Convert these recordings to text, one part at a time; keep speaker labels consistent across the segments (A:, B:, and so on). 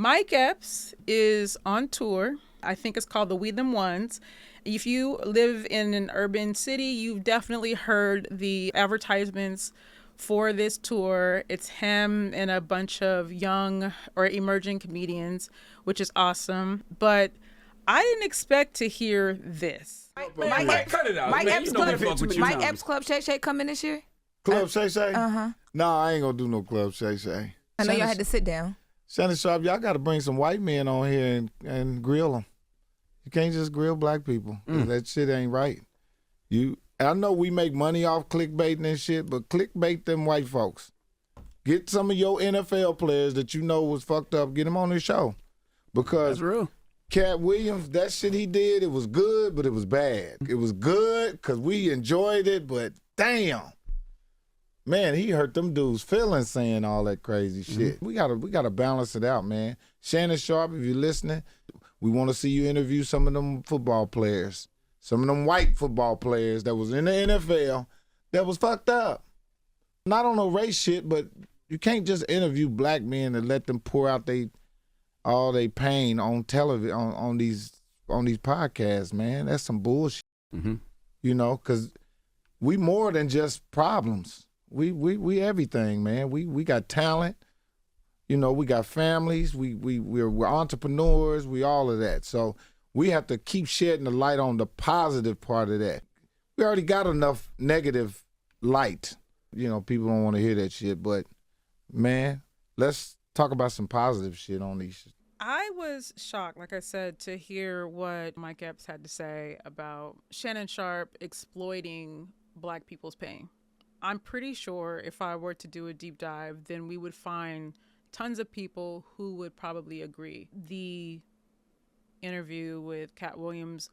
A: Mike Epps is on tour. I think it's called the We Them Ones. If you live in an urban city, you've definitely heard the advertisements for this tour. It's him and a bunch of young or emerging comedians, which is awesome. But I didn't expect to hear this.
B: Mike, cut it out.
C: Mike
B: Man,
C: Epps
B: you know we fuck with you.
C: Mike Epps Club Shay Shay coming this year?
D: Club Shay Shay?
C: Uh-huh.
D: No, I ain't gonna do no Club Shay Shay.
C: I know y'all had to sit down.
D: Shannon Sharpe, y'all got to bring some white men on here and grill them. You can't just grill black people. That shit ain't right. I know we make money off clickbaiting and shit, but clickbait them white folks. Get some of your NFL players that you know was fucked up, get them on the show. Because
B: That's real.
D: Cat Williams, that shit he did, it was good, but it was bad. It was good because we enjoyed it, but damn. Man, he hurt them dudes' feelings saying all that crazy shit. We gotta balance it out, man. Shannon Sharpe, if you're listening, we want to see you interview some of them football players, some of them white football players that was in the NFL that was fucked up. Not on no race shit, but you can't just interview black men and let them pour out all their pain on television on these podcasts, man. That's some bullshit. You know, because we more than just problems. We everything, man. We got talent. You know, we got families. We're entrepreneurs. We all of that. So we have to keep shedding the light on the positive part of that. We already got enough negative light. You know, people don't want to hear that shit. But man, let's talk about some positive shit on these.
A: I was shocked, like I said, to hear what Mike Epps had to say about Shannon Sharpe exploiting black people's pain. I'm pretty sure if I were to do a deep dive, then we would find tons of people who would probably agree. The interview with Cat Williams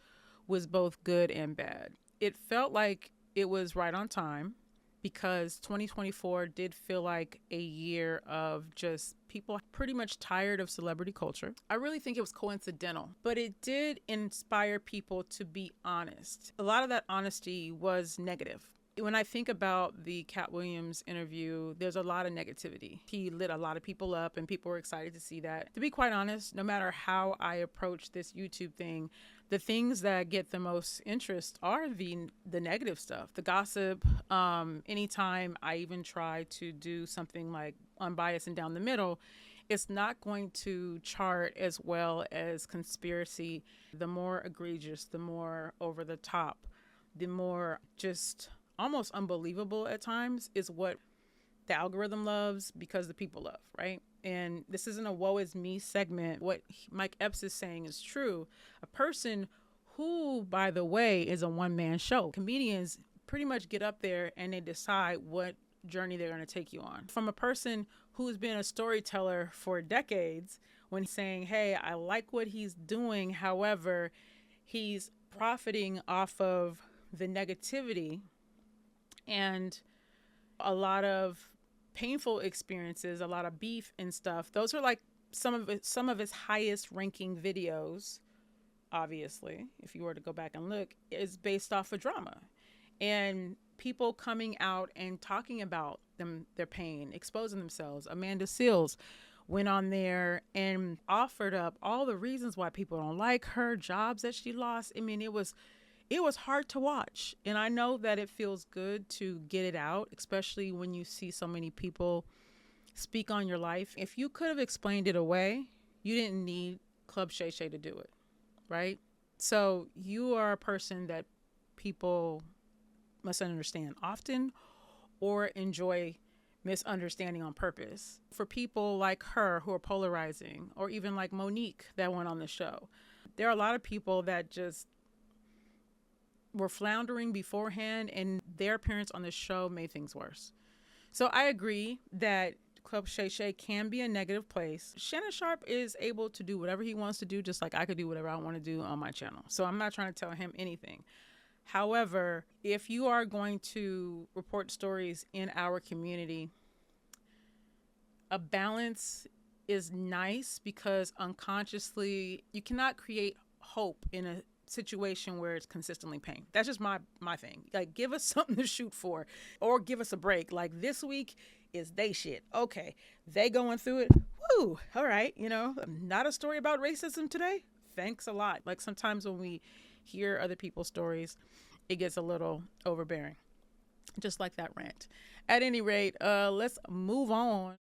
A: was both good and bad. It felt like it was right on time because 2024 did feel like a year of just people pretty much tired of celebrity culture. I really think it was coincidental, but it did inspire people to be honest. A lot of that honesty was negative. When I think about the Cat Williams interview, there's a lot of negativity. He lit a lot of people up and people were excited to see that. To be quite honest, no matter how I approach this YouTube thing, the things that get the most interest are the negative stuff, the gossip. Anytime I even try to do something like unbiased and down the middle, it's not going to chart as well as conspiracy. The more egregious, the more over the top, the more just almost unbelievable at times is what the algorithm loves because the people love, right? And this isn't a woe is me segment. What Mike Epps is saying is true. A person who, by the way, is a one-man show. Comedians pretty much get up there and they decide what journey they're going to take you on. From a person who's been a storyteller for decades, when he's saying, hey, I like what he's doing, however, he's profiting off of the negativity and a lot of painful experiences, a lot of beef and stuff. Those are like some of his highest ranking videos, obviously, if you were to go back and look, is based off of drama. And people coming out and talking about their pain, exposing themselves. Amanda Seales went on there and offered up all the reasons why people don't like her, jobs that she lost. I mean, it was hard to watch. And I know that it feels good to get it out, especially when you see so many people speak on your life. If you could have explained it away, you didn't need Club Shay Shay to do it, right? So you are a person that people misunderstand often or enjoy misunderstanding on purpose. For people like her who are polarizing, or even like Monique that went on the show, there are a lot of people that just were floundering beforehand, and their appearance on the show made things worse. So I agree that Club Shay Shay can be a negative place. Shannon Sharpe is able to do whatever he wants to do, just like I could do whatever I want to do on my channel. So I'm not trying to tell him anything. However, if you are going to report stories in our community, a balance is nice because unconsciously you cannot create hope in a situation where it's consistently pain. That's just my thing. Like, give us something to shoot for, or give us a break. Like, this week is they shit. Okay, they going through it. woo, all right, not a story about racism today. Thanks a lot. Like sometimes when we hear other people's stories, it gets a little overbearing, just like that rant. At any rate, let's move on.